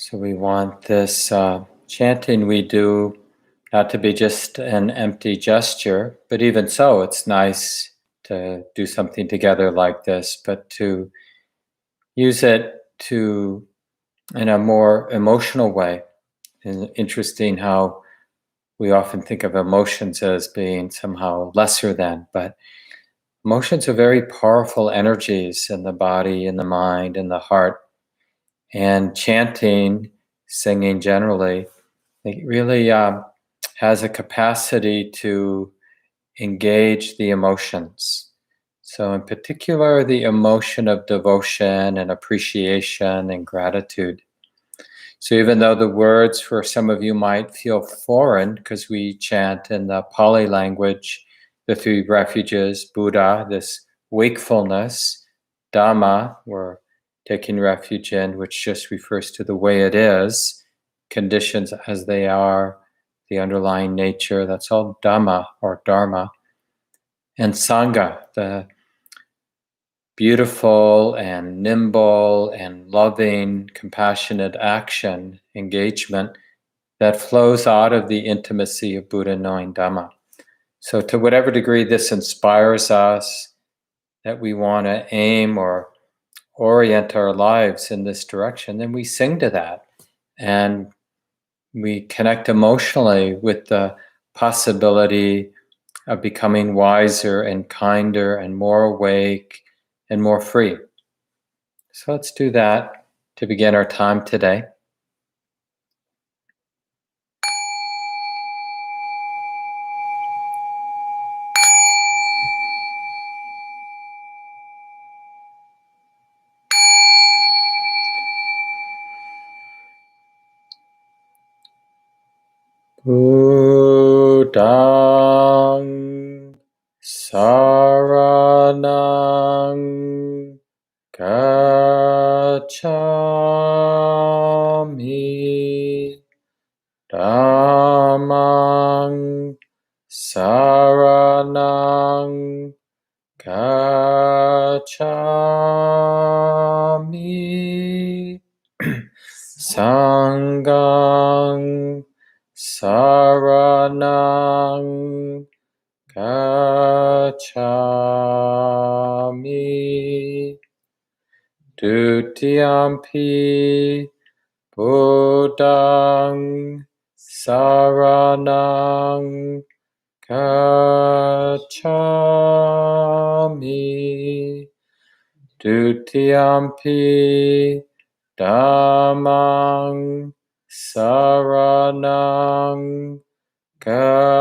So we want this chanting we do not to be just an empty gesture, but even so, it's nice to do something together like this, but to use it to in a more emotional way. And interesting how we often think of emotions as being somehow lesser than, but emotions are very powerful energies in the body, in the mind, in the heart. And chanting, singing generally, it really has a capacity to engage the emotions. So, in particular, the emotion of devotion and appreciation and gratitude. So, even though the words for some of you might feel foreign, because we chant in the Pali language, the Three Refuges, Buddha, this wakefulness, Dhamma, we're taking refuge in, which just refers to the way it is, conditions as they are, the underlying nature, that's all Dhamma or Dharma. And Sangha, the beautiful and nimble and loving, compassionate action, engagement that flows out of the intimacy of Buddha knowing Dhamma. So to whatever degree this inspires us, that we want to aim or orient our lives in this direction, then we sing to that. And we connect emotionally with the possibility of becoming wiser and kinder and more awake and more free. So let's do that to begin our time today. Buddham saranam gacchami, Dhammam saranam gacchami, Sangham saranam gacchami, Dutiyampi Buddham saranam gacchami, Dutiyampi Dhammam saranam gacchami,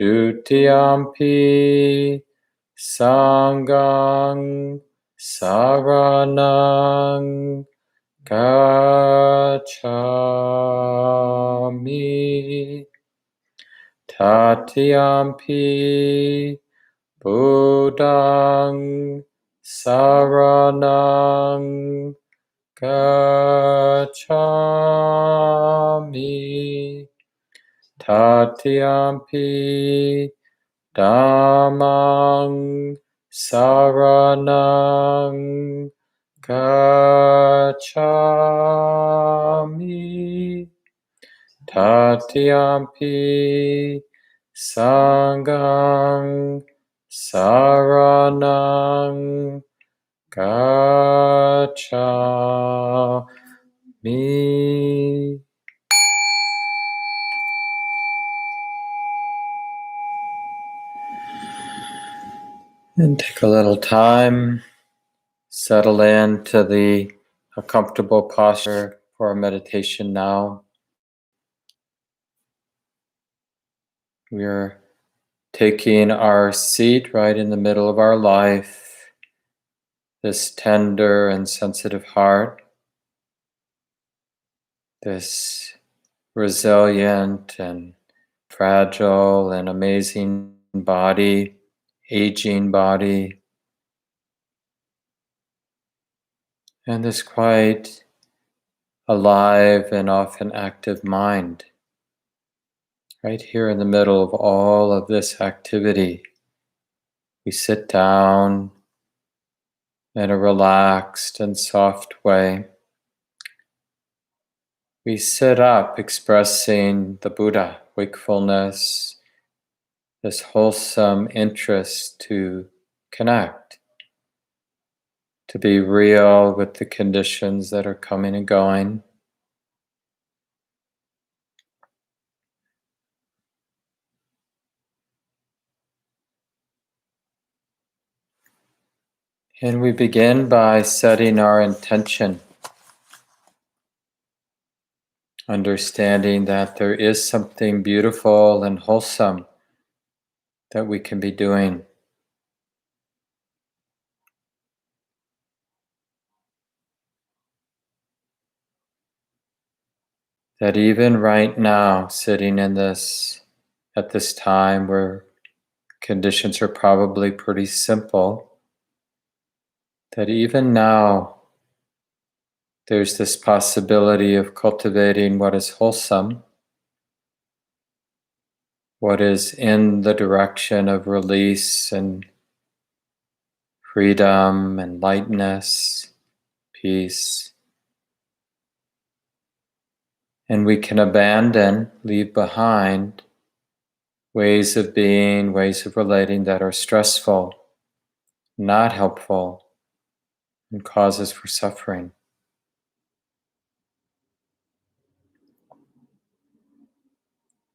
Dutiyampi Sangham saranam gacchami, Tatiyampi Buddham saranam gacchami, Tatiyampi Dhammam saranam gacchami, Tatiyampi Sangham saranam gacchami. And take a little time, settle into a comfortable posture for our meditation now. We're taking our seat right in the middle of our life, this tender and sensitive heart, this resilient and fragile and amazing body, aging body, and this quite alive and often active mind. Right here in the middle of all of this activity, we sit down, in a relaxed and soft way. We sit up expressing the Buddha, wakefulness, this wholesome interest to connect, to be real with the conditions that are coming and going. And we begin by setting our intention, understanding that there is something beautiful and wholesome that we can be doing. That even right now, sitting in this, at this time where conditions are probably pretty simple, that even now there's this possibility of cultivating what is wholesome, what is in the direction of release and freedom and lightness, peace. And we can abandon, leave behind ways of being, ways of relating that are stressful, not helpful, and causes for suffering.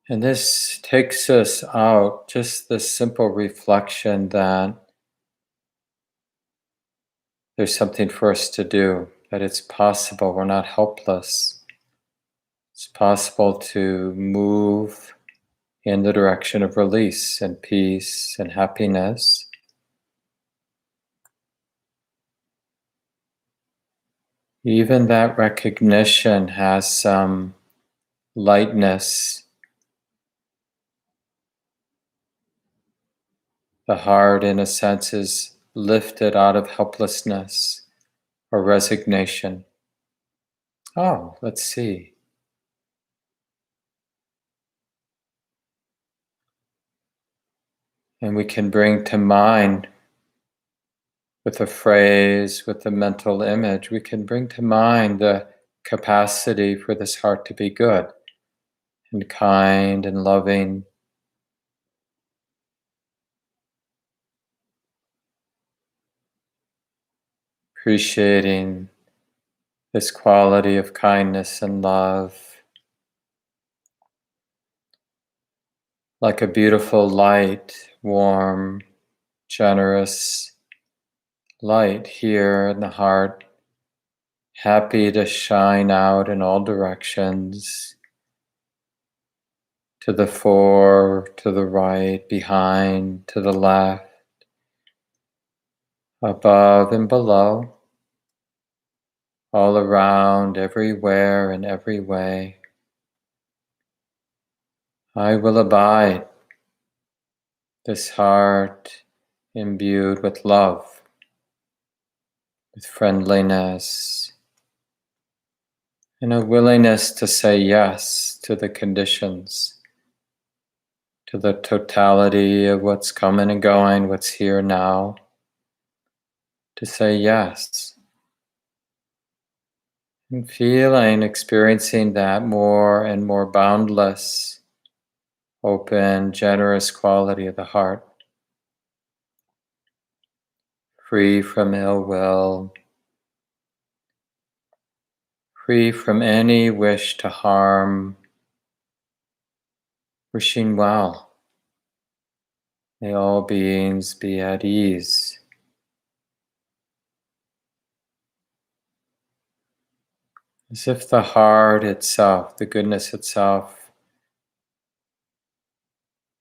And this takes us out, just this simple reflection that there's something for us to do, that it's possible, we're not helpless. It's possible to move in the direction of release and peace and happiness. Even that recognition has some lightness. The heart, in a sense, is lifted out of helplessness or resignation. Oh, let's see. And we can bring to mind, with a phrase, with a mental image, we can bring to mind the capacity for this heart to be good and kind and loving. Appreciating this quality of kindness and love, like a beautiful light, warm, generous light here in the heart, happy to shine out in all directions, to the fore, to the right, behind, to the left, above and below, all around, everywhere, in every way. I will abide, this heart imbued with love, with friendliness, and a willingness to say yes to the conditions, to the totality of what's coming and going, what's here now, to say yes. And feeling, experiencing that more and more boundless, open, generous quality of the heart, free from ill will, free from any wish to harm, wishing well. May all beings be at ease. As if the heart itself, the goodness itself,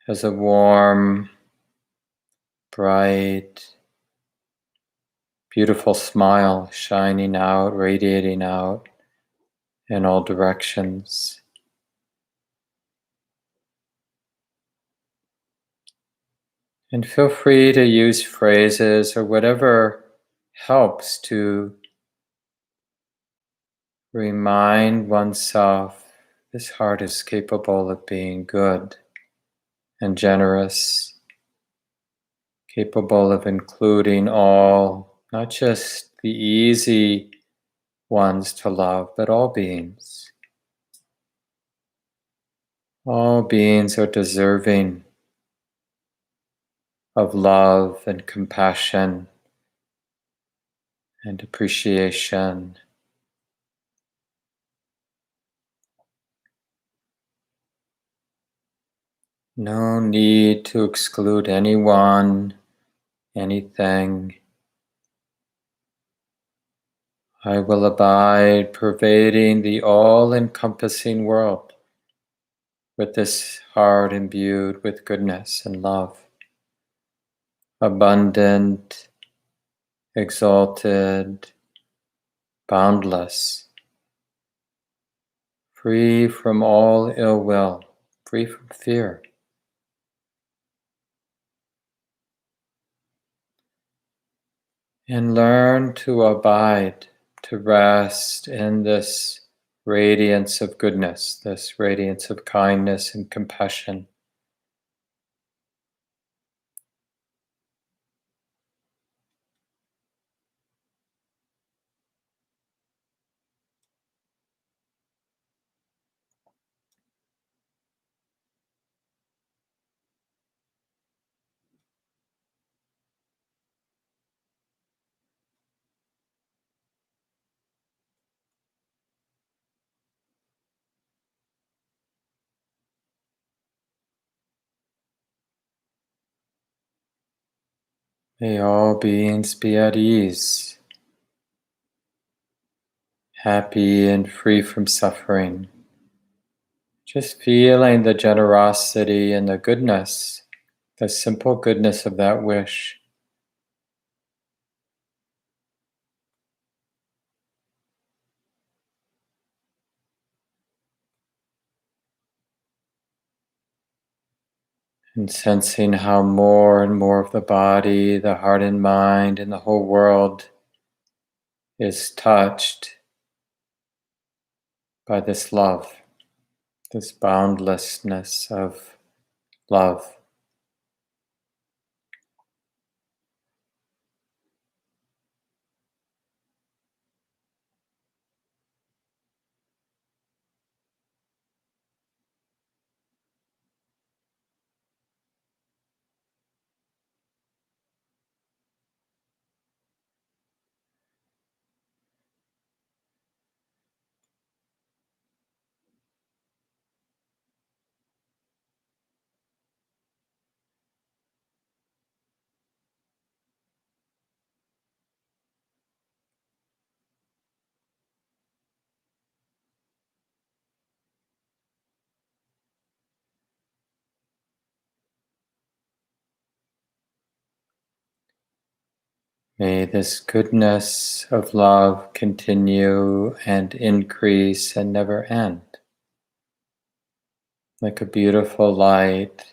has a warm, bright, beautiful smile shining out, radiating out in all directions. And feel free to use phrases or whatever helps to remind oneself this heart is capable of being good and generous, capable of including all not just the easy ones to love, but all beings. All beings are deserving of love and compassion and appreciation. No need to exclude anyone, anything. I will abide, pervading the all-encompassing world with this heart imbued with goodness and love, abundant, exalted, boundless, free from all ill will, free from fear. And learn to abide, to rest in this radiance of goodness, this radiance of kindness and compassion. May all beings be at ease, happy and free from suffering. Just feeling the generosity and the goodness, the simple goodness of that wish. And sensing how more and more of the body, the heart and mind, and the whole world is touched by this love, this boundlessness of love. May this goodness of love continue and increase and never end, like a beautiful light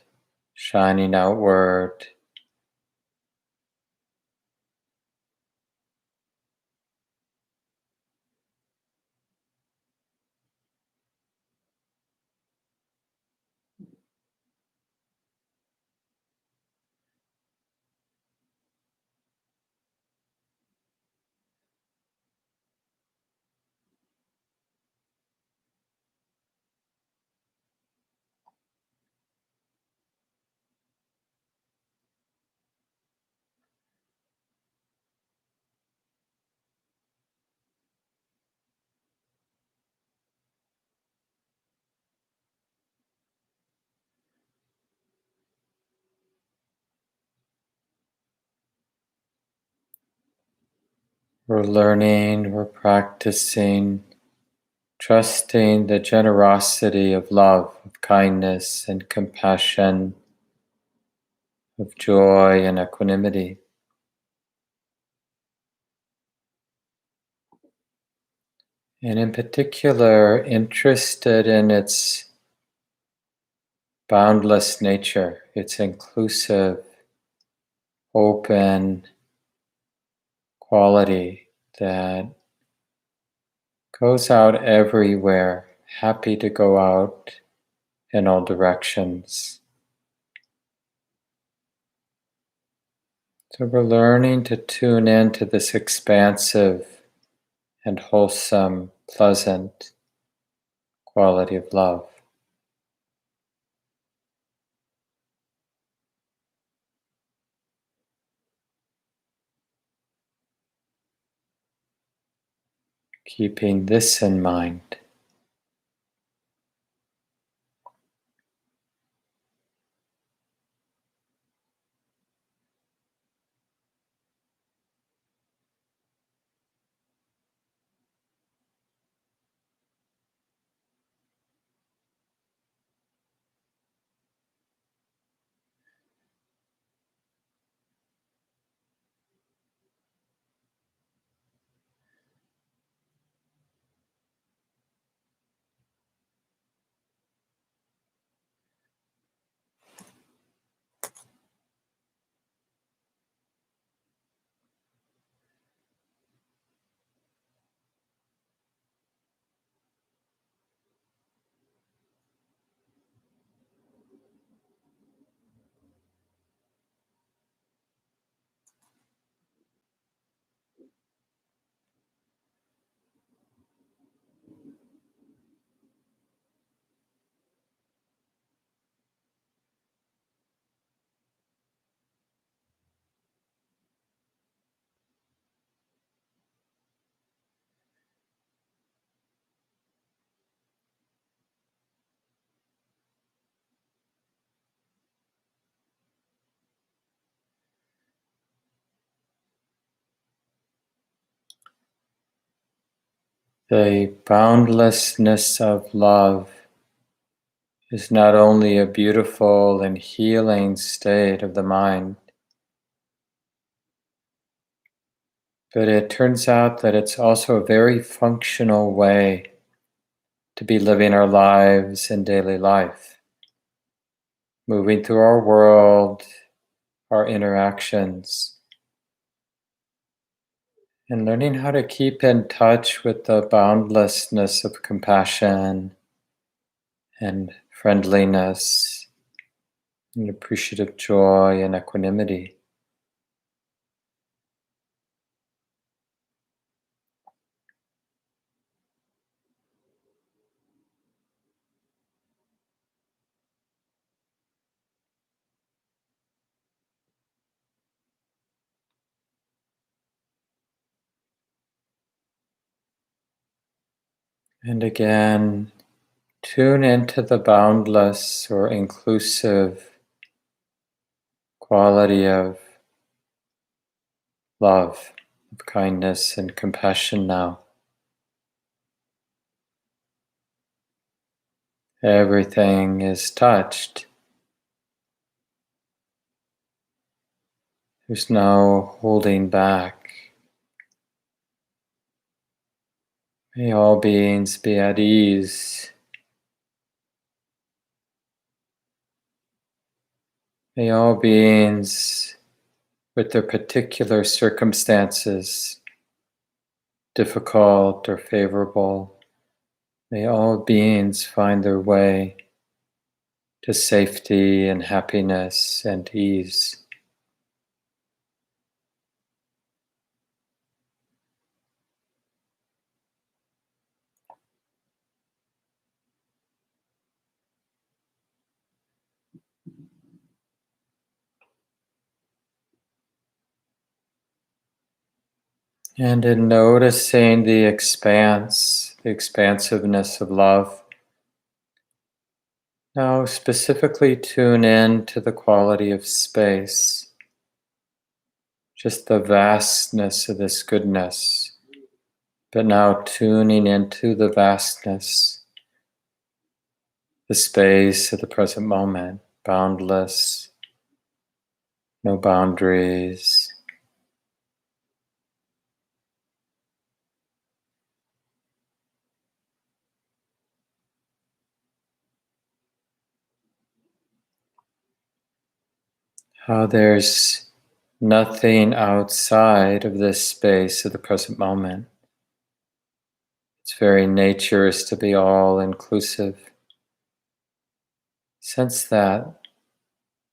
shining outward. We're learning, we're practicing, trusting the generosity of love, of kindness and compassion, of joy and equanimity. And in particular, interested in its boundless nature, its inclusive, open quality that goes out everywhere, happy to go out in all directions. So we're learning to tune into this expansive and wholesome, pleasant quality of love. Keeping this in mind. The boundlessness of love is not only a beautiful and healing state of the mind, but it turns out that it's also a very functional way to be living our lives in daily life, moving through our world, our interactions, and learning how to keep in touch with the boundlessness of compassion and friendliness and appreciative joy and equanimity. And again, tune into the boundless or inclusive quality of love, of kindness and compassion now. Everything is touched. There's no holding back. May all beings be at ease. May all beings, with their particular circumstances, difficult or favorable, may all beings find their way to safety and happiness and ease. And in noticing the expanse, the expansiveness of love, now specifically tune in to the quality of space, just the vastness of this goodness, but now tuning into the vastness, the space of the present moment, boundless, no boundaries. How there's nothing outside of this space of the present moment. Its very nature is to be all inclusive. Sense that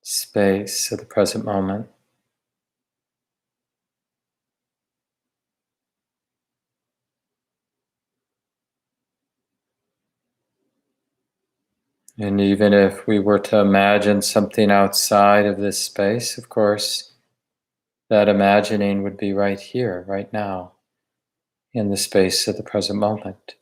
space of the present moment. And even if we were to imagine something outside of this space, of course, that imagining would be right here, right now, in the space of the present moment.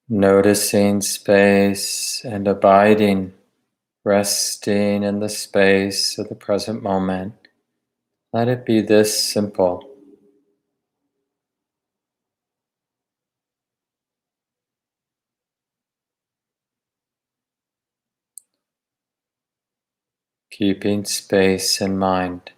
Noticing space and abiding, resting in the space of the present moment. Let it be this simple. Keeping space in mind.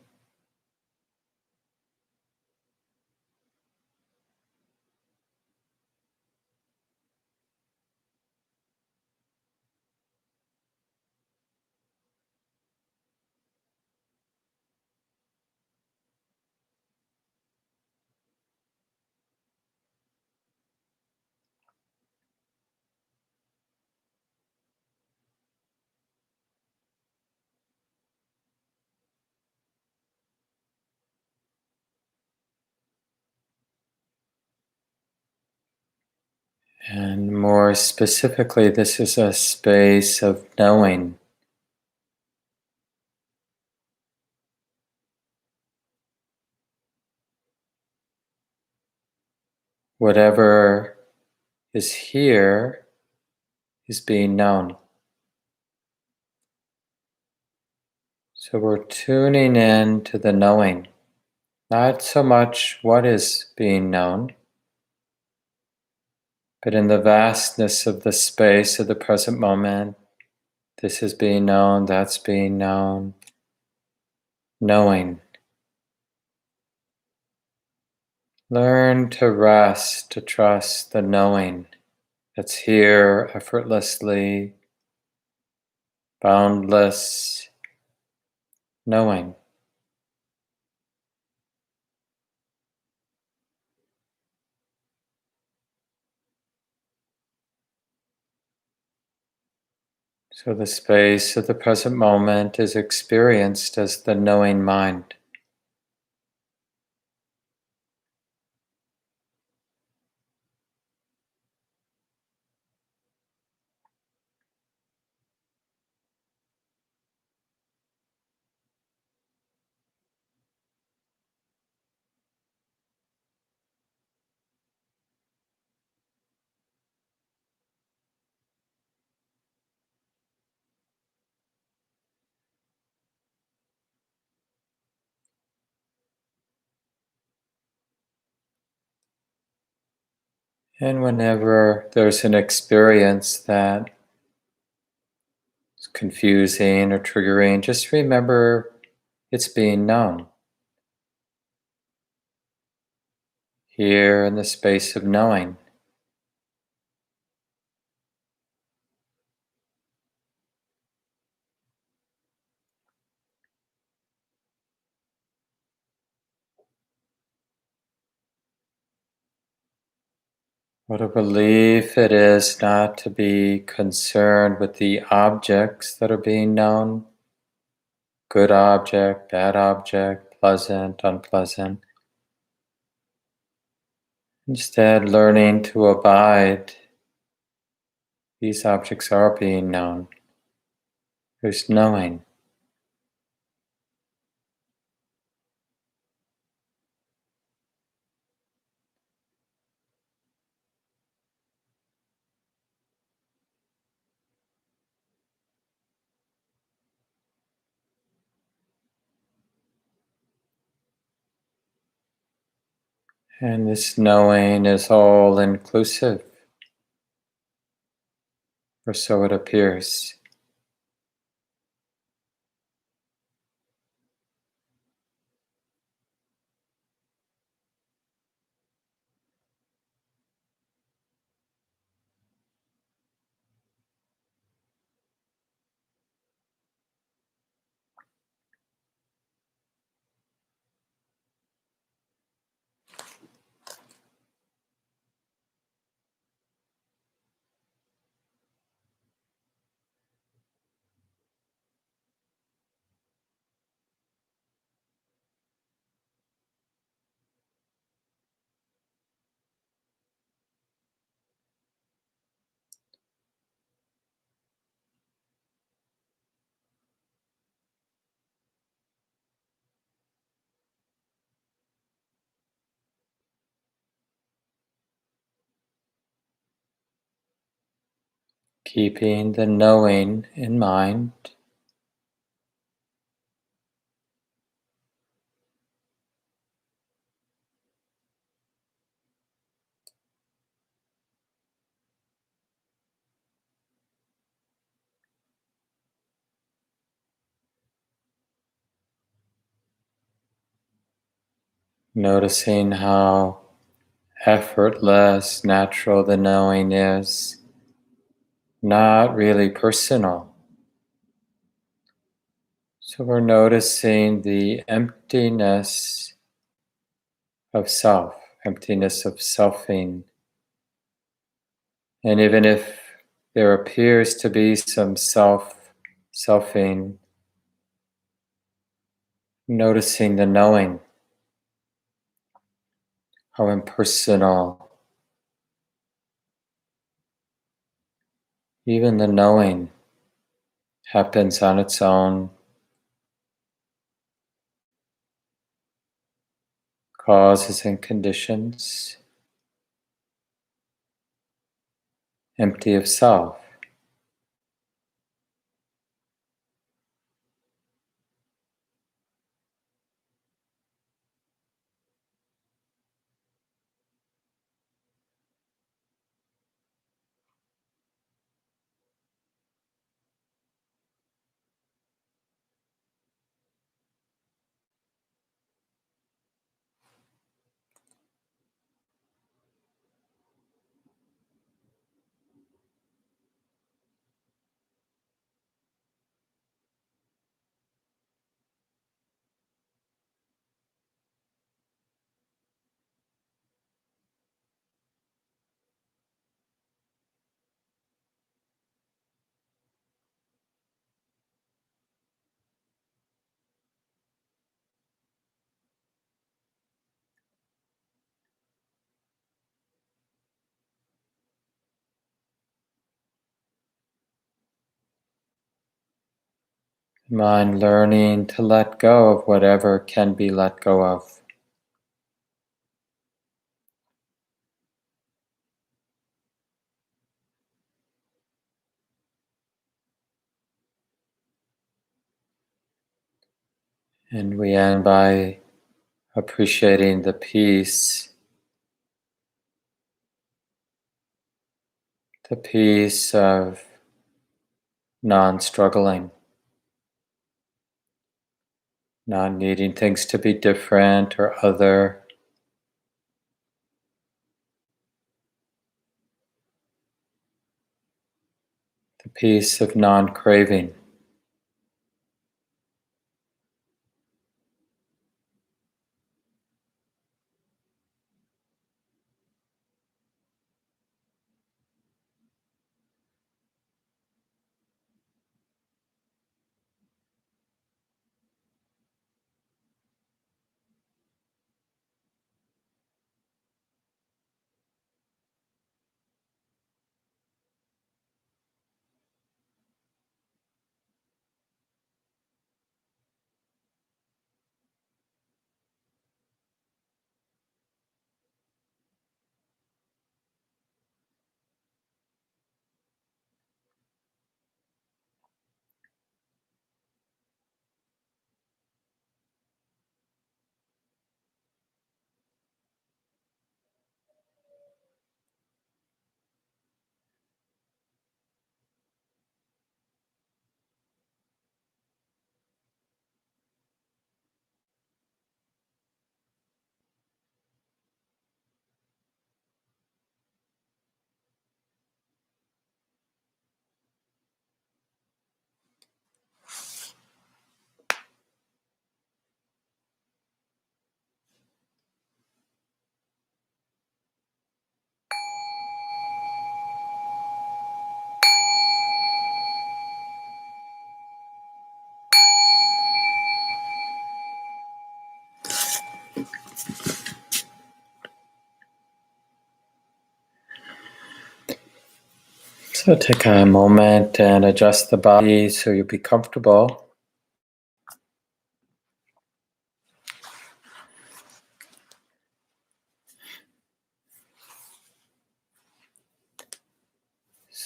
And more specifically, this is a space of knowing. Whatever is here is being known. So we're tuning in to the knowing, not so much what is being known, but in the vastness of the space of the present moment. This is being known, that's being known, knowing. Learn to rest, to trust the knowing that's here effortlessly, boundless knowing. So the space of the present moment is experienced as the knowing mind. And whenever there's an experience that is confusing or triggering, just remember it's being known. Here in the space of knowing. What a relief it is not to be concerned with the objects that are being known. Good object, bad object, pleasant, unpleasant. Instead, learning to abide. These objects are being known. There's knowing. And this knowing is all inclusive, or so it appears. keeping the knowing in mind. Noticing how effortless, natural the knowing is, not really personal. So we're noticing the emptiness of self, emptiness of selfing. And even if there appears to be some selfing, noticing the knowing, how impersonal, even the knowing happens on its own, causes and conditions, empty of self. Mind learning to let go of whatever can be let go of. And we end by appreciating the peace of non-struggling, not needing things to be different or other, the peace of non-craving. So take a moment and adjust the body so you'll be comfortable.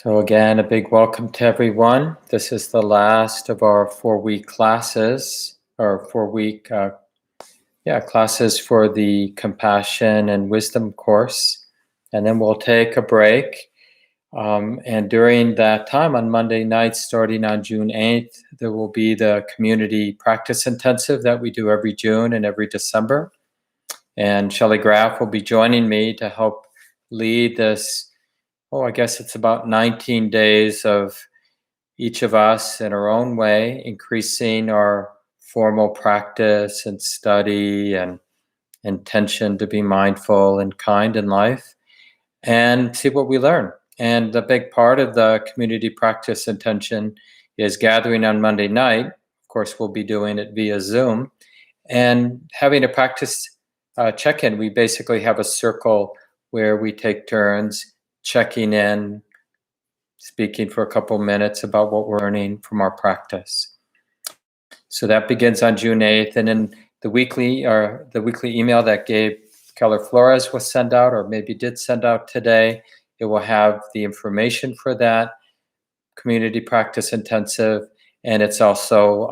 So again, a big welcome to everyone. This is the last of our 4-week classes, or 4-week classes for the Compassion and Wisdom course. And then we'll take a break. And during that time, on Monday nights, starting on June 8th, there will be the Community Practice Intensive that we do every June and every December. And Shelley Graff will be joining me to help lead this. I guess it's about 19 days of each of us in our own way, increasing our formal practice and study and intention to be mindful and kind in life, and see what we learn. And the big part of the community practice intention is gathering on Monday night. Of course, we'll be doing it via Zoom, and having a practice check-in. We basically have a circle where we take turns checking in, speaking for a couple minutes about what we're learning from our practice. So that begins on June 8th, and then the weekly email that Gabe Keller-Flores will send out, or maybe did send out today, it will have the information for that community practice intensive, and it's also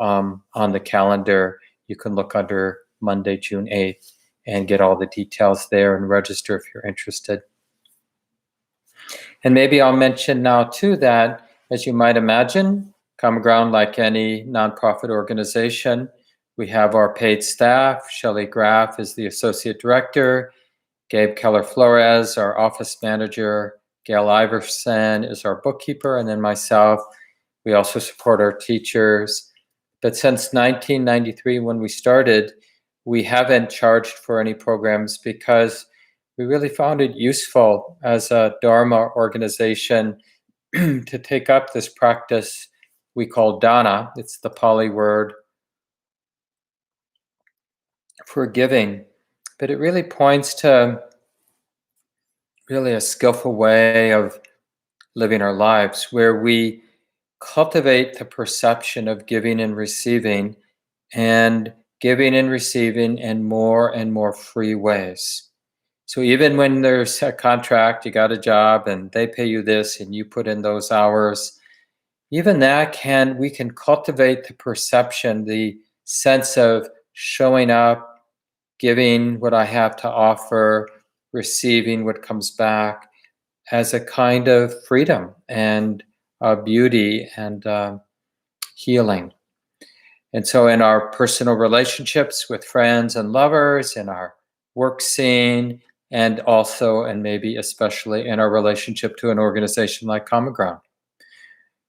on the calendar. You can look under Monday, June 8th, and get all the details there and register if you're interested. And maybe I'll mention now too that, as you might imagine, Common Ground, like any nonprofit organization, we have our paid staff. Shelley Graff is the associate director. Gabe Keller-Flores, our office manager. Gail Iverson is our bookkeeper, and then myself. We also support our teachers. But since 1993, when we started, we haven't charged for any programs because we really found it useful as a Dharma organization to take up this practice we call dana. It's the Pali word for giving, but it really points to really a skillful way of living our lives where we cultivate the perception of giving and receiving in more and more free ways. So even when there's a contract, you got a job and they pay you this and you put in those hours, even that we can cultivate the perception, the sense of showing up, giving what I have to offer, receiving what comes back as a kind of freedom and beauty and healing. And so in our personal relationships with friends and lovers, in our work scene, and also, and maybe especially, in our relationship to an organization like Common Ground,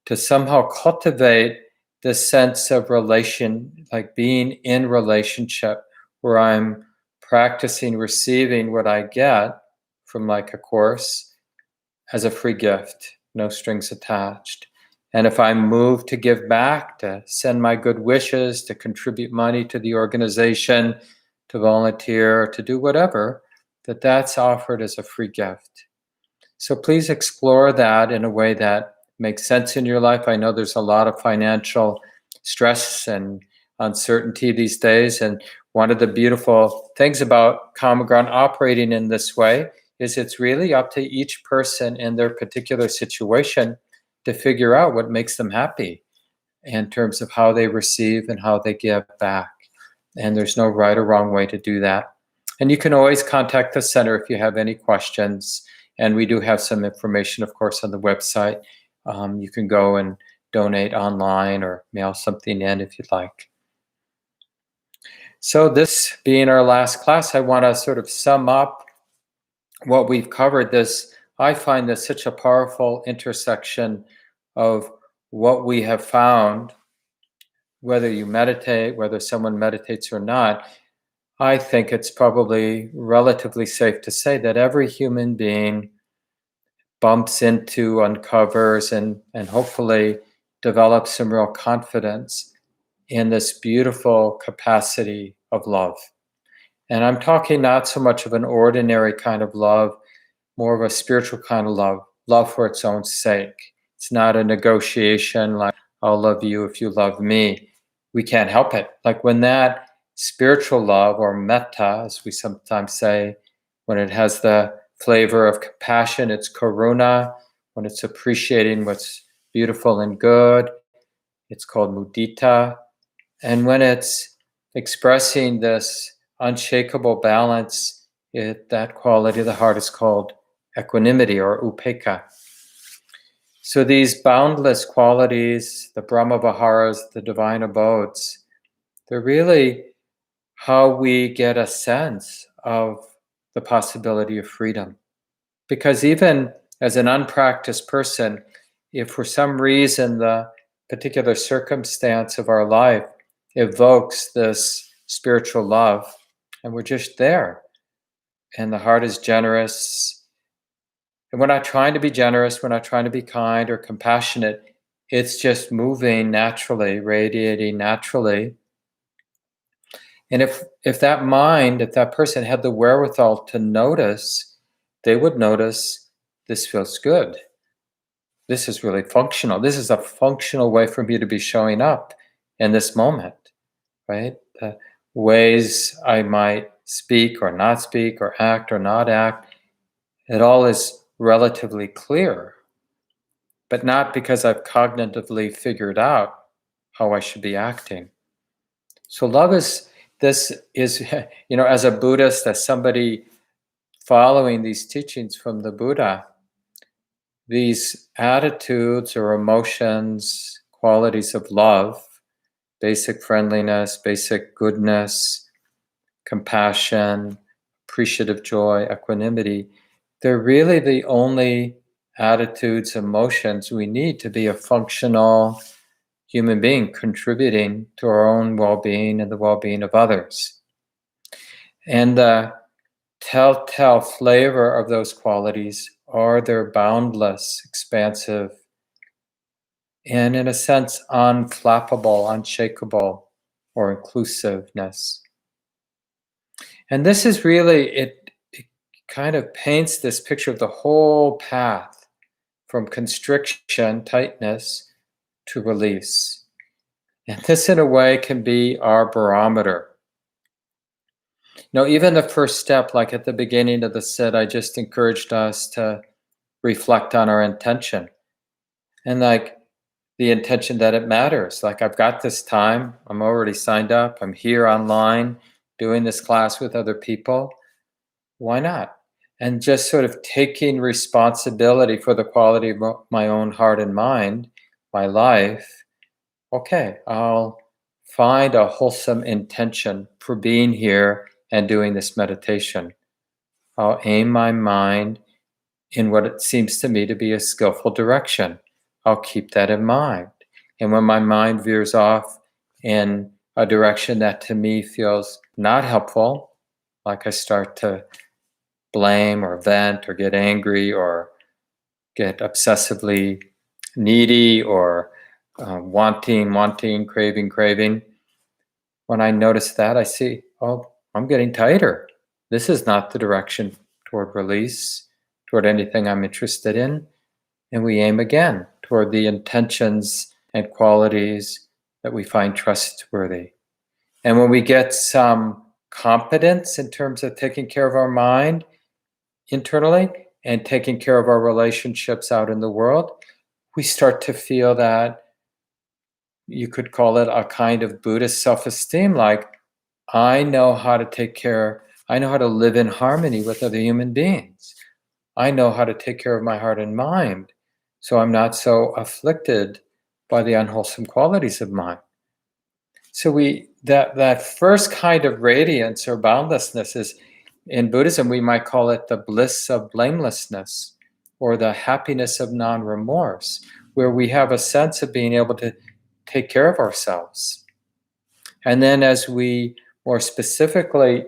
to somehow cultivate this sense of relation, like being in relationship, where I'm practicing receiving what I get from like a course as a free gift, no strings attached. And if I'm moved to give back, to send my good wishes, to contribute money to the organization, to volunteer, to do whatever, that's offered as a free gift. So please explore that in a way that makes sense in your life. I know there's a lot of financial stress and uncertainty these days, and one of the beautiful things about Common Ground operating in this way is it's really up to each person in their particular situation to figure out what makes them happy in terms of how they receive and how they give back. And there's no right or wrong way to do that. And you can always contact the center if you have any questions. And we do have some information, of course, on the website. You can go and donate online or mail something in if you'd like. So this being our last class, I want to sort of sum up what we've covered. I find this such a powerful intersection of what we have found, whether you meditate, whether someone meditates or not. I think it's probably relatively safe to say that every human being bumps into, uncovers, and hopefully develops some real confidence in this beautiful capacity of love. And I'm talking not so much of an ordinary kind of love, more of a spiritual kind of love for its own sake. It's not a negotiation like, I'll love you if you love me. We can't help it. Like when that spiritual love, or metta, as we sometimes say, when it has the flavor of compassion, it's karuna. when it's appreciating what's beautiful and good, it's called mudita. And when it's expressing this unshakable balance, that quality of the heart is called equanimity or upekkha. So these boundless qualities, the Brahma Viharas, the divine abodes, they're really how we get a sense of the possibility of freedom. Because even as an unpracticed person, if for some reason the particular circumstance of our life evokes this spiritual love, and we're just there, and the heart is generous, and we're not trying to be generous, we're not trying to be kind or compassionate, it's just moving naturally, radiating naturally. And if that mind, if that person had the wherewithal to notice, they would notice, this feels good. This is really functional. This is a functional way for me to be showing up in this moment, right? The ways I might speak or not speak or act or not act, it all is relatively clear, but not because I've cognitively figured out how I should be acting. So love is, this is, as a Buddhist, as somebody following these teachings from the Buddha, these attitudes or emotions, qualities of love, basic friendliness, basic goodness, compassion, appreciative joy, equanimity, they're really the only attitudes, emotions we need to be a functional human being, contributing to our own well-being and the well-being of others. And the telltale flavor of those qualities are their boundless, expansive, and in a sense, unflappable, unshakable, or inclusiveness. And this is really, it kind of paints this picture of the whole path from constriction, tightness, to release. And this, in a way, can be our barometer. Even the first step, like at the beginning of the sit, I just encouraged us to reflect on our intention. And like the intention that it matters. Like, I've got this time, I'm already signed up, I'm here online doing this class with other people. Why not? And just sort of taking responsibility for the quality of my own heart and mind, my life. Okay, I'll find a wholesome intention for being here and doing this meditation. I'll aim my mind in what it seems to me to be a skillful direction. I'll keep that in mind. And when my mind veers off in a direction that to me feels not helpful, like I start to blame or vent or get angry or get obsessively needy or wanting, craving. When I notice that, I see, oh, I'm getting tighter. This is not the direction toward release, toward anything I'm interested in. And we aim again toward the intentions and qualities that we find trustworthy. And when we get some competence in terms of taking care of our mind internally and taking care of our relationships out in the world, we start to feel that, you could call it a kind of Buddhist self-esteem, like, I know how to live in harmony with other human beings. I know how to take care of my heart and mind, so I'm not so afflicted by the unwholesome qualities of mine. So that first kind of radiance or boundlessness is, in Buddhism, we might call it the bliss of blamelessness or the happiness of non-remorse, where we have a sense of being able to take care of ourselves. And then as we more specifically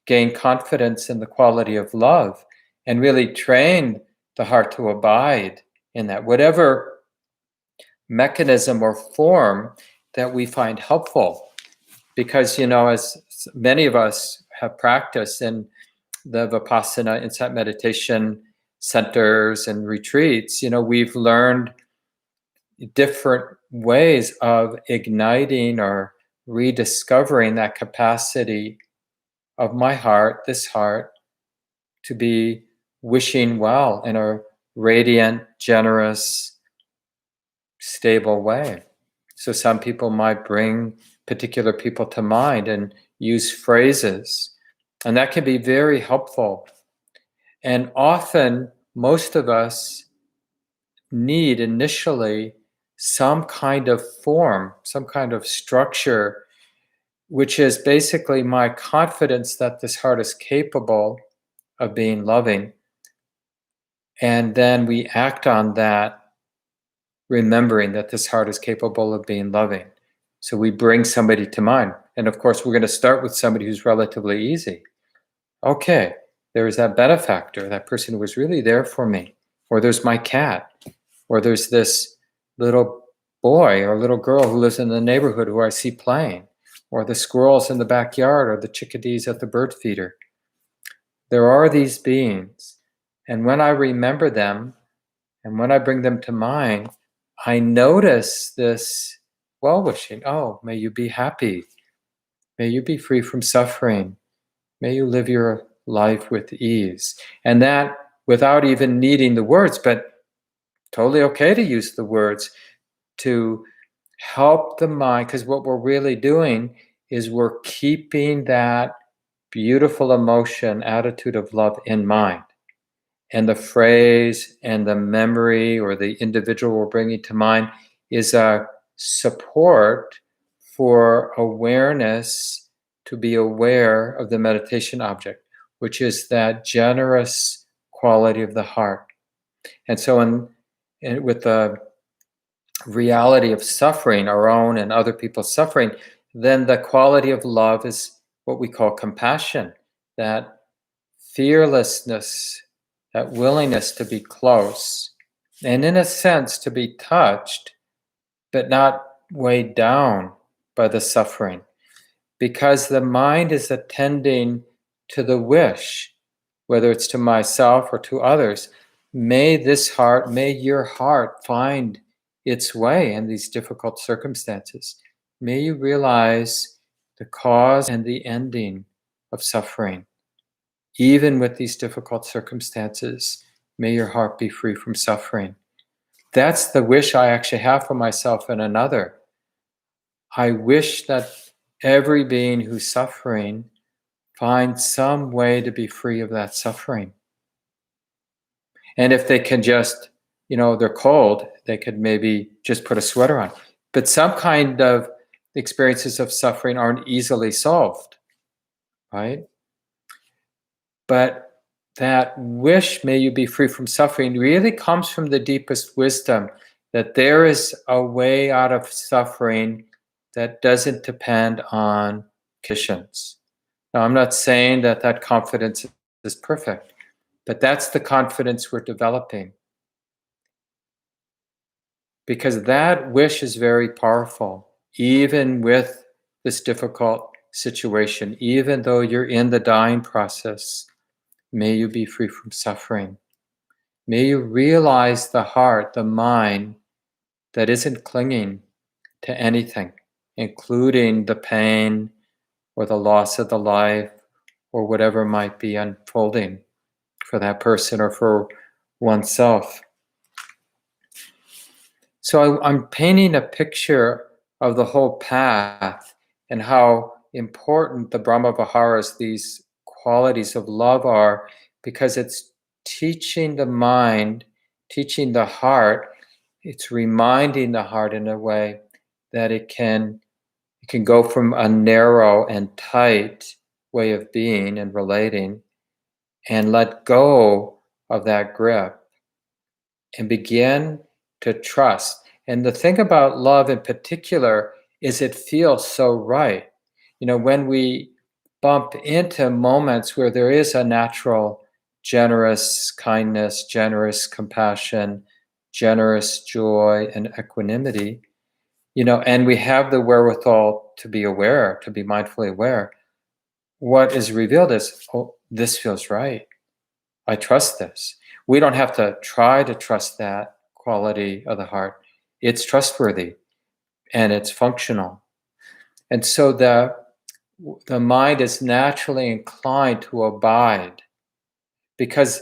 gain confidence in the quality of love and really train the heart to abide in that, whatever mechanism or form that we find helpful. Because, as many of us have practiced in the Vipassana insight meditation centers and retreats, we've learned different ways of igniting or rediscovering that capacity of my heart, this heart, to be wishing well in a radiant, generous, stable way. So some people might bring particular people to mind and use phrases, and that can be very helpful. And often, most of us need initially some kind of form, some kind of structure, which is basically my confidence that this heart is capable of being loving. And then we act on that, remembering that this heart is capable of being loving. So we bring somebody to mind. And of course, we're going to start with somebody who's relatively easy. Okay, there's that benefactor, that person who was really there for me. Or there's my cat. Or there's this little boy or little girl who lives in the neighborhood who I see playing. Or the squirrels in the backyard, or the chickadees at the bird feeder. There are these beings. And when I remember them, and when I bring them to mind, I notice this well-wishing. Oh, may you be happy. May you be free from suffering. May you live your life with ease. And that without even needing the words, but totally okay to use the words to help the mind, because what we're really doing is we're keeping that beautiful emotion, attitude of love in mind. And the phrase and the memory or the individual we're bringing to mind is a support for awareness, to be aware of the meditation object, which is that generous quality of the heart. And so with the reality of suffering, our own and other people's suffering, then the quality of love is what we call compassion, that fearlessness, that willingness to be close, and in a sense to be touched, but not weighed down by the suffering, because the mind is attending to the wish, whether it's to myself or to others. May your heart find its way in these difficult circumstances. May you realize the cause and the ending of suffering. Even with these difficult circumstances, may your heart be free from suffering. That's the wish I actually have for myself and another. I wish that every being who's suffering finds some way to be free of that suffering. And if they can just, they're cold, they could maybe just put a sweater on. But some kind of experiences of suffering aren't easily solved, right? But that wish, may you be free from suffering, really comes from the deepest wisdom that there is a way out of suffering that doesn't depend on conditions. Now, I'm not saying that confidence is perfect, but that's the confidence we're developing. Because that wish is very powerful, even with this difficult situation, even though you're in the dying process. May you be free from suffering. May you realize the heart, the mind, that isn't clinging to anything, including the pain or the loss of the life or whatever might be unfolding for that person or for oneself. So I'm painting a picture of the whole path and how important the Brahma Viharas, these qualities of love, are, because it's teaching the mind, teaching the heart, it's reminding the heart in a way that it can go from a narrow and tight way of being and relating and let go of that grip and begin to trust. And the thing about love in particular is it feels so right. When we bump into moments where there is a natural generous kindness, generous compassion, generous joy and equanimity, and we have the wherewithal to be aware, to be mindfully aware, what is revealed is, oh, this feels right. I trust this. We don't have to try to trust that quality of the heart. It's trustworthy and it's functional. And so the mind is naturally inclined to abide, because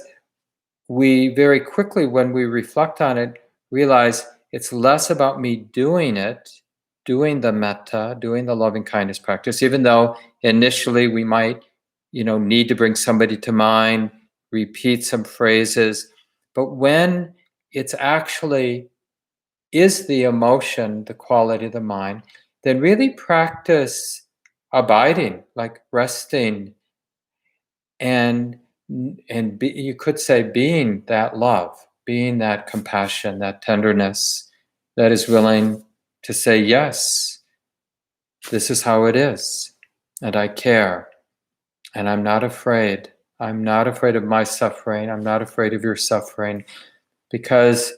we very quickly, when we reflect on it, realize it's less about me doing it, doing the metta, doing the loving kindness practice, even though initially we might, need to bring somebody to mind, repeat some phrases. But when it's actually is the emotion, the quality of the mind, then really practice abiding, like resting, and you could say being that love, being that compassion, that tenderness that is willing to say, yes, this is how it is, and I care, and I'm not afraid. I'm not afraid of my suffering. I'm not afraid of your suffering, because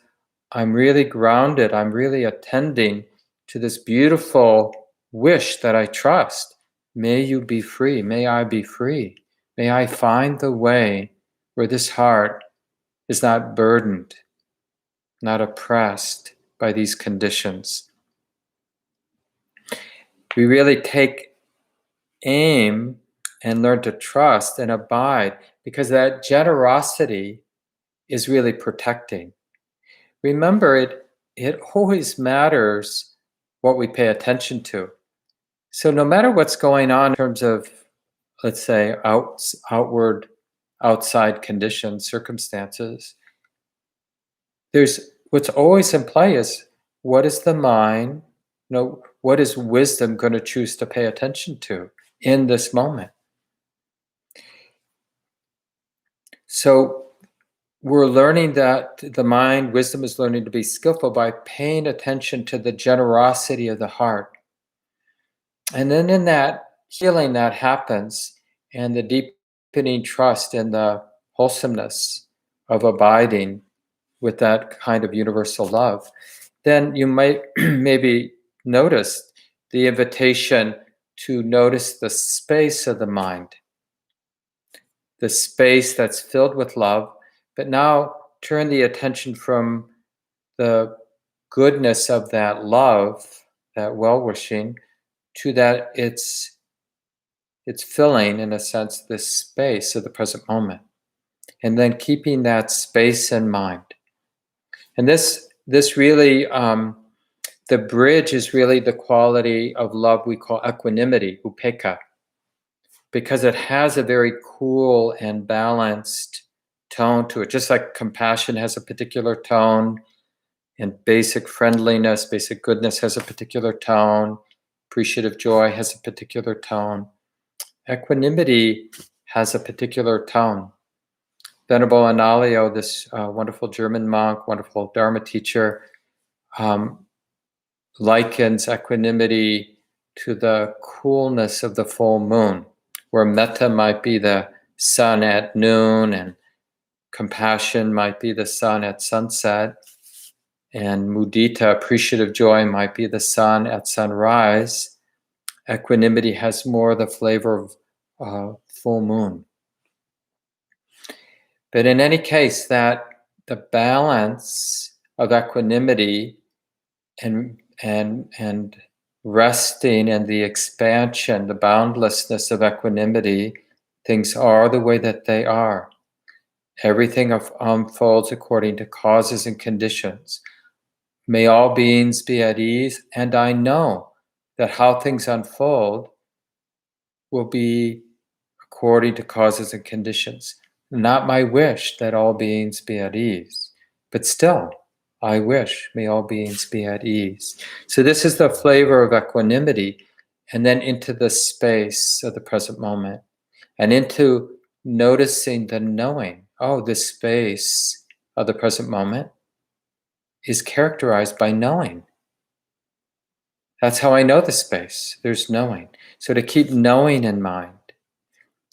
I'm really grounded. I'm really attending to this beautiful wish that I trust. May you be free. May I be free. May I find the way where this heart is not burdened, not oppressed by these conditions. We really take aim and learn to trust and abide, because that generosity is really protecting. Remember, it always matters what we pay attention to. So no matter what's going on in terms of, let's say, outward, outside conditions, circumstances, there's what's always in play is, what is the mind, what is wisdom going to choose to pay attention to in this moment? So we're learning that the mind, wisdom is learning to be skillful by paying attention to the generosity of the heart. And then in that healing that happens, and the deepening trust in the wholesomeness of abiding with that kind of universal love, then you might maybe notice the invitation to notice the space of the mind, the space that's filled with love, but now turn the attention from the goodness of that love, that well-wishing, to that it's filling, in a sense, this space of the present moment. And then keeping that space in mind. And this really, the bridge is really the quality of love we call equanimity, upekkha, because it has a very cool and balanced tone to it. Just like compassion has a particular tone, and basic friendliness, basic goodness has a particular tone, appreciative joy has a particular tone. Equanimity has a particular tone. Venerable Analayo, this wonderful German monk, wonderful Dharma teacher, likens equanimity to the coolness of the full moon, where metta might be the sun at noon, and compassion might be the sun at sunset, and mudita, appreciative joy, might be the sun at sunrise. Equanimity has more the flavor of full moon. But in any case, that the balance of equanimity and resting, and the expansion, the boundlessness of equanimity, things are the way that they are. Everything unfolds according to causes and conditions. May all beings be at ease, and I know that how things unfold will be according to causes and conditions. Not my wish that all beings be at ease, but still, I wish may all beings be at ease. So this is the flavor of equanimity, and then into the space of the present moment, and into noticing the knowing. Oh, this space of the present moment is characterized by knowing. That's how I know the space. There's knowing. So to keep knowing in mind,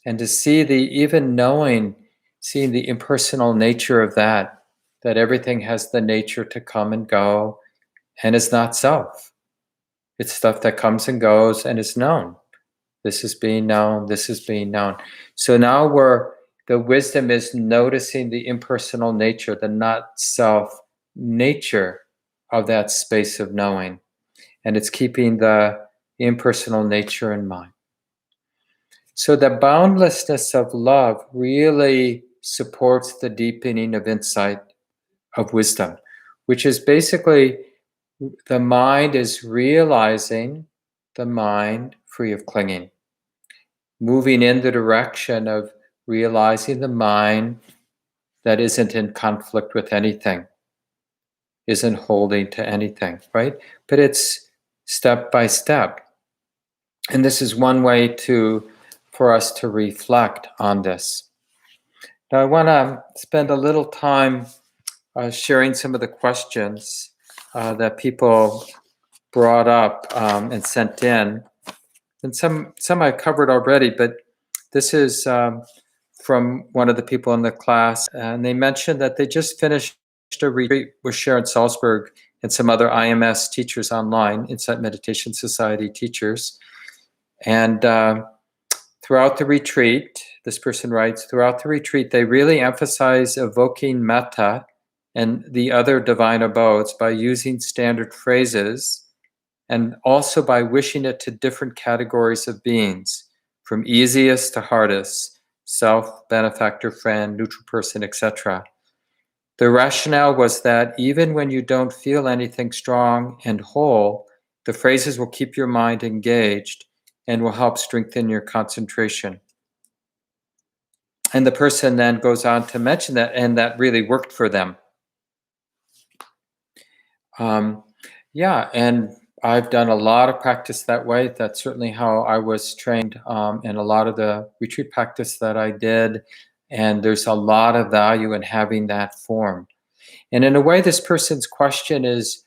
and to see even knowing, seeing the impersonal nature of that everything has the nature to come and go, and is not self. It's stuff that comes and goes and is known. This is being known, this is being known. So now the wisdom is noticing the impersonal nature, the not self nature of that space of knowing. And it's keeping the impersonal nature in mind. So the boundlessness of love really supports the deepening of insight, of wisdom, which is basically the mind is realizing the mind free of clinging, moving in the direction of realizing the mind that isn't in conflict with anything, isn't holding to anything, right? But it's step by step. And this is one way for us to reflect on this. Now, I want to spend a little time sharing some of the questions that people brought up and sent in. And some I covered already, but this is from one of the people in the class. And they mentioned that they just finished a retreat with Sharon Salzberg and some other IMS teachers online, Insight Meditation Society teachers. And throughout the retreat, this person writes, throughout the retreat, they really emphasize evoking metta and the other divine abodes by using standard phrases and also by wishing it to different categories of beings, from easiest to hardest, self, benefactor, friend, neutral person, etc. The rationale was that even when you don't feel anything strong and whole, the phrases will keep your mind engaged and will help strengthen your concentration. And the person then goes on to mention that, and that really worked for them. And I've done a lot of practice that way. That's certainly how I was trained in a lot of the retreat practice that I did. And there's a lot of value in having that form. And in a way, this person's question is,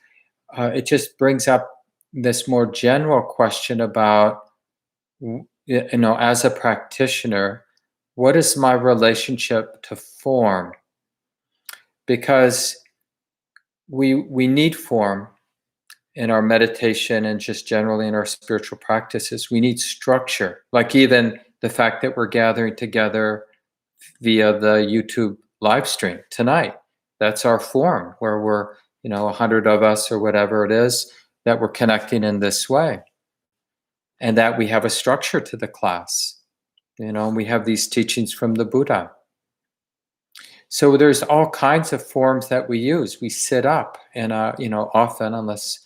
it just brings up this more general question about, as a practitioner, what is my relationship to form? Because we need form in our meditation and just generally in our spiritual practices. We need structure, like even the fact that we're gathering together via the YouTube live stream tonight. That's our form, where we're 100 of us or whatever it is, that we're connecting in this way, and that we have a structure to the class. We have these teachings from the Buddha. So there's all kinds of forms that we use. We sit up, and often, unless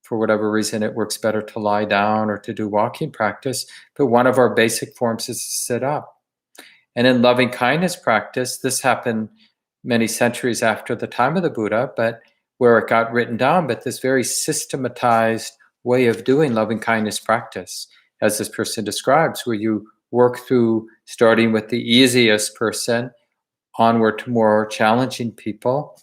for whatever reason it works better to lie down or to do walking practice, but one of our basic forms is to sit up. And in loving kindness practice, this happened many centuries after the time of the Buddha, but where it got written down, but this very systematized way of doing loving kindness practice, as this person describes, where you work through starting with the easiest person onward to more challenging people,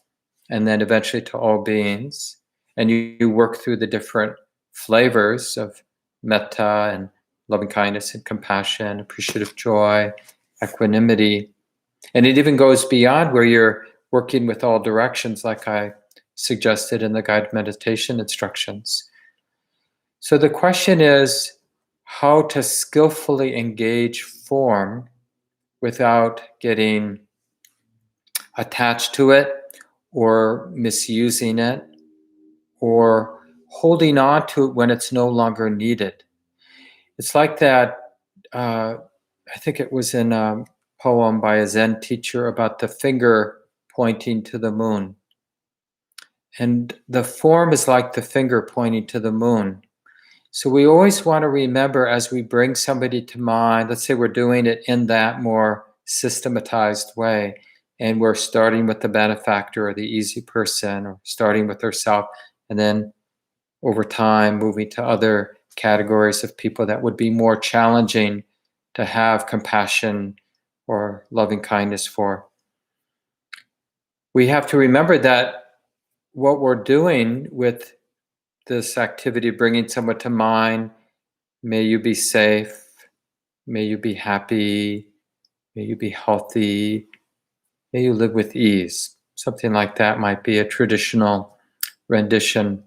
and then eventually to all beings. And you work through the different flavors of metta and loving kindness and compassion, appreciative joy, equanimity. And it even goes beyond where you're working with all directions, like I suggested in the guided meditation instructions. So the question is how to skillfully engage form without getting attached to it or misusing it or holding on to it when it's no longer needed. It's like that, I think it was in a poem by a Zen teacher about the finger pointing to the moon. And the form is like the finger pointing to the moon. So we always want to remember, as we bring somebody to mind, let's say we're doing it in that more systematized way, and we're starting with the benefactor or the easy person, or starting with ourselves, and then over time moving to other categories of people that would be more challenging to have compassion or loving kindness for. We have to remember that what we're doing with this activity, bringing someone to mind, may you be safe, may you be happy, may you be healthy, may you live with ease. Something like that might be a traditional rendition.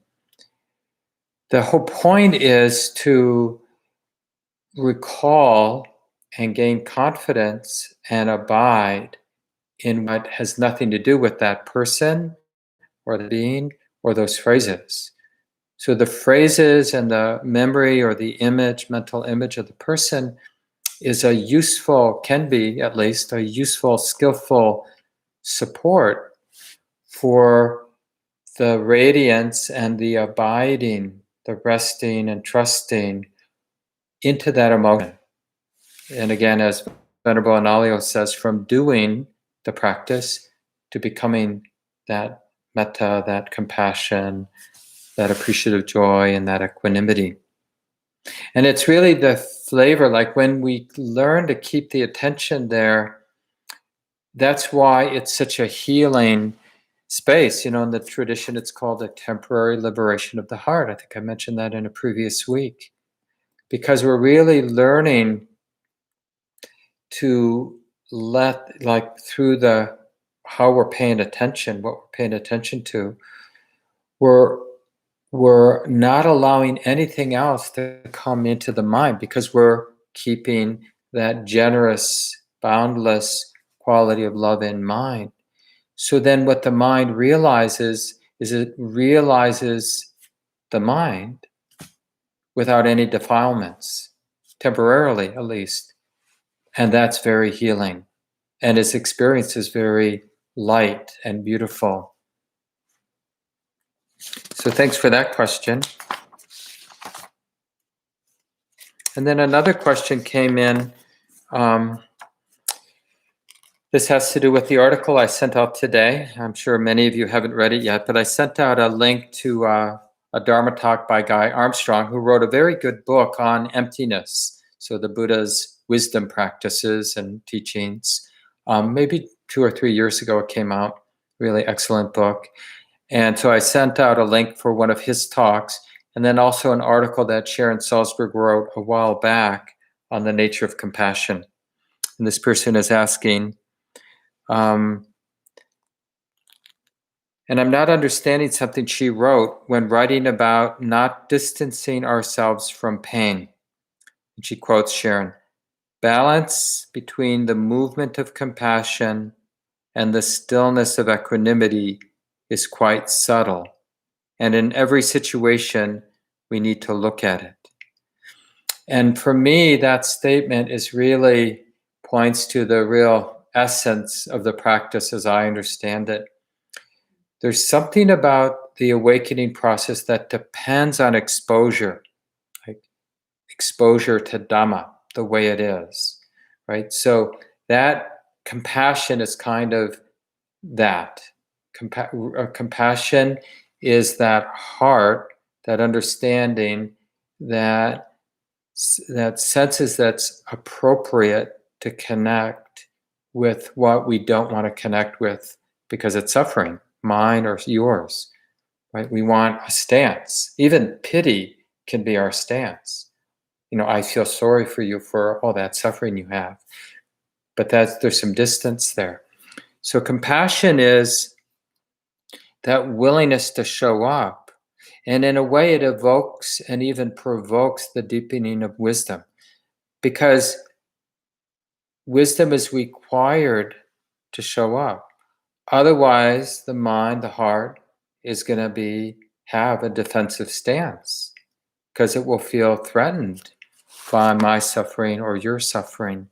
The whole point is to recall and gain confidence and abide in what has nothing to do with that person or the being or those phrases. So the phrases and the memory or the image, mental image of the person is a useful, can be at least, a useful, skillful support for the radiance and the abiding, the resting and trusting into that emotion. And again, as Venerable Analayo says, from doing the practice to becoming that metta, that compassion, that appreciative joy, and that equanimity. And it's really the flavor, like when we learn to keep the attention there, that's why it's such a healing space. In the tradition, it's called a temporary liberation of the heart. I think I mentioned that in a previous week. Because we're really learning to let, like through how we're paying attention, what we're paying attention to, we're not allowing anything else to come into the mind because we're keeping that generous, boundless quality of love in mind. So then what the mind realizes is it realizes the mind without any defilements, temporarily at least. And that's very healing. And its experience is very light and beautiful. So thanks for that question. And then another question came in. This has to do with the article I sent out today. I'm sure many of you haven't read it yet, but I sent out a link to a Dharma talk by Guy Armstrong, who wrote a very good book on emptiness. So the Buddha's wisdom practices and teachings. Maybe 2 or 3 years ago it came out. Really excellent book. And so I sent out a link for one of his talks, and then also an article that Sharon Salzberg wrote a while back on the nature of compassion. And this person is asking, and I'm not understanding something she wrote when writing about not distancing ourselves from pain. And she quotes Sharon, balance between the movement of compassion and the stillness of equanimity is quite subtle. And in every situation, we need to look at it. And for me, that statement is really points to the real essence of the practice as I understand it. There's something about the awakening process that depends on exposure, like exposure to Dhamma, the way it is, right? So that compassion is kind of that. Compassion is that heart, that understanding, that senses that's appropriate to connect with what we don't want to connect with because it's suffering, mine or yours, right? We want a stance. Even pity can be our stance. I feel sorry for you for all that suffering you have, but there's some distance there. So compassion is that willingness to show up. And in a way, it evokes and even provokes the deepening of wisdom, because wisdom is required to show up. Otherwise, the mind, the heart, is going to have a defensive stance because it will feel threatened by my suffering or your suffering.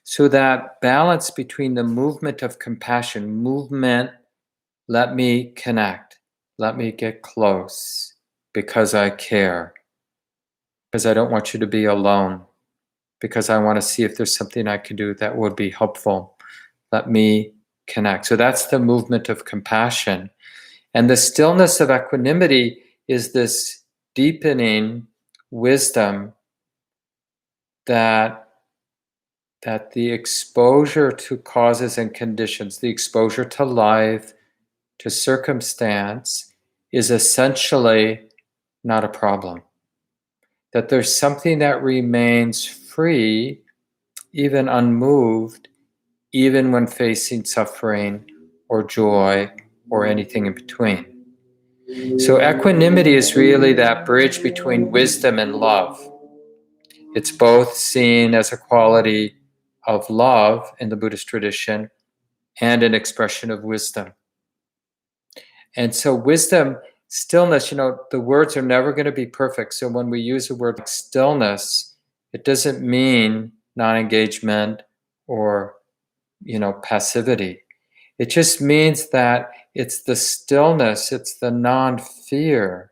So that balance between the movement of compassion, movement, let me connect, let me get close because I care, because I don't want you to be alone, because I want to see if there's something I can do that would be helpful. Let me connect. So that's the movement of compassion. And the stillness of equanimity is this deepening wisdom that the exposure to causes and conditions, the exposure to life, to circumstance, is essentially not a problem. That there's something that remains free, even unmoved, even when facing suffering or joy or anything in between. So equanimity is really that bridge between wisdom and love. It's both seen as a quality of love in the Buddhist tradition and an expression of wisdom. And so wisdom, stillness, the words are never going to be perfect. So when we use a word like stillness, It doesn't mean non-engagement or, passivity. It just means that it's the stillness, it's the non-fear,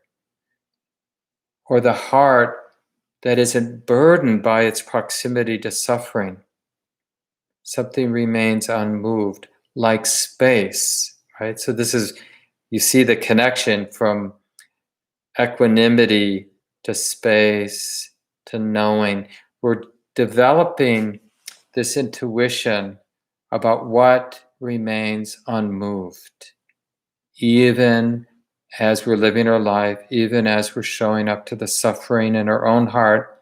or the heart that isn't burdened by its proximity to suffering. Something remains unmoved, like space, right? So you see the connection from equanimity to space to knowing. We're developing this intuition about what remains unmoved, even as we're living our life, even as we're showing up to the suffering in our own heart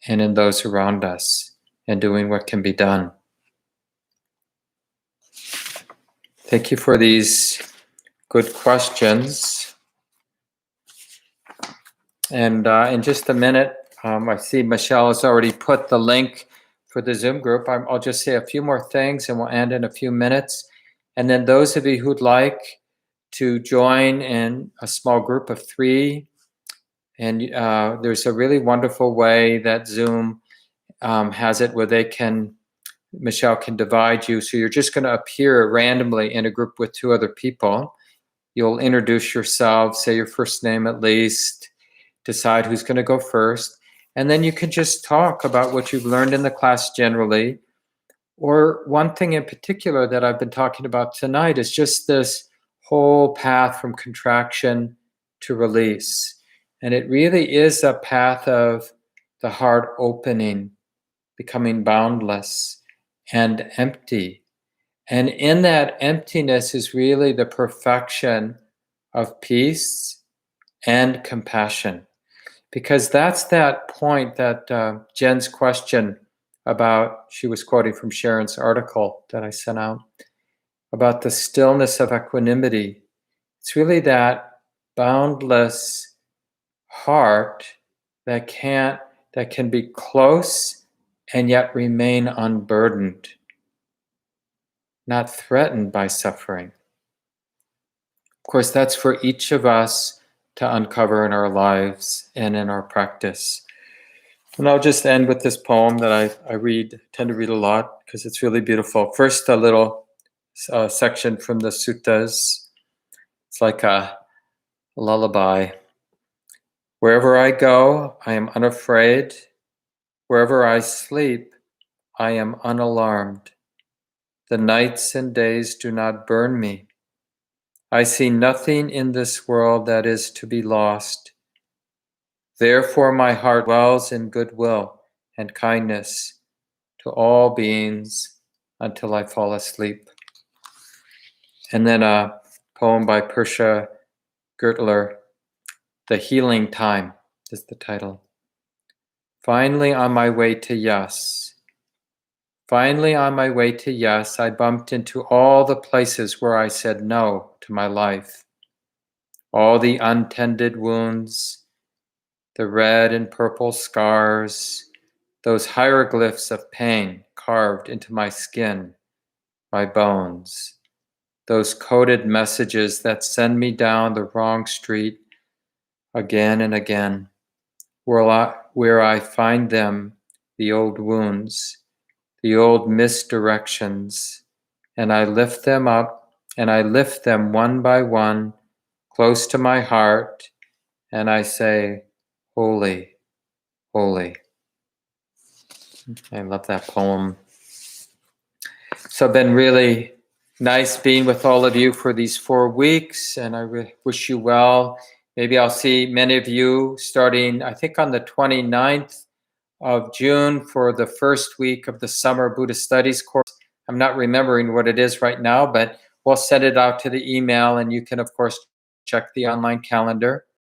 and in those around us, and doing what can be done. Thank you for these good questions. And in just a minute, I see Michelle has already put the link for the Zoom group. I'll just say a few more things and we'll end in a few minutes. And then those of you who'd like to join in a small group of 3, and there's a really wonderful way that Zoom has it where Michelle can divide you. So you're just going to appear randomly in a group with 2 other people. You'll introduce yourself, say your first name at least, decide who's going to go first, and then you can just talk about what you've learned in the class generally. Or one thing in particular that I've been talking about tonight is just this whole path from contraction to release. And it really is a path of the heart opening, becoming boundless and empty. And in that emptiness is really the perfection of peace and compassion. Because that's that point that Jen's question about, she was quoting from Sharon's article that I sent out, about the stillness of equanimity. It's really that boundless heart that can be close and yet remain unburdened, not threatened by suffering. Of course, that's for each of us to uncover in our lives and in our practice. And I'll just end with this poem that I tend to read a lot because it's really beautiful. First, a little section from the suttas. It's like a lullaby. Wherever I go, I am unafraid. Wherever I sleep, I am unalarmed. The nights and days do not burn me. I see nothing in this world that is to be lost. Therefore my heart dwells in goodwill and kindness to all beings until I fall asleep. And then a poem by Persha Gertler, The Healing Time is the title. Finally on my way to yes. Finally on my way to yes, I bumped into all the places where I said no to my life. All the untended wounds, the red and purple scars, those hieroglyphs of pain carved into my skin, my bones, those coded messages that send me down the wrong street again and again, where I find them, the old wounds, the old misdirections, and I lift them up, and I lift them one by one, close to my heart, and I say, holy, holy. I love that poem. So it's been really nice being with all of you for these 4 weeks, and I wish you well. Maybe I'll see many of you starting, I think, on the 29th of June for the first week of the summer Buddhist Studies course. I'm not remembering what it is right now, but we'll send it out to the email, and you can, of course, check the online calendar.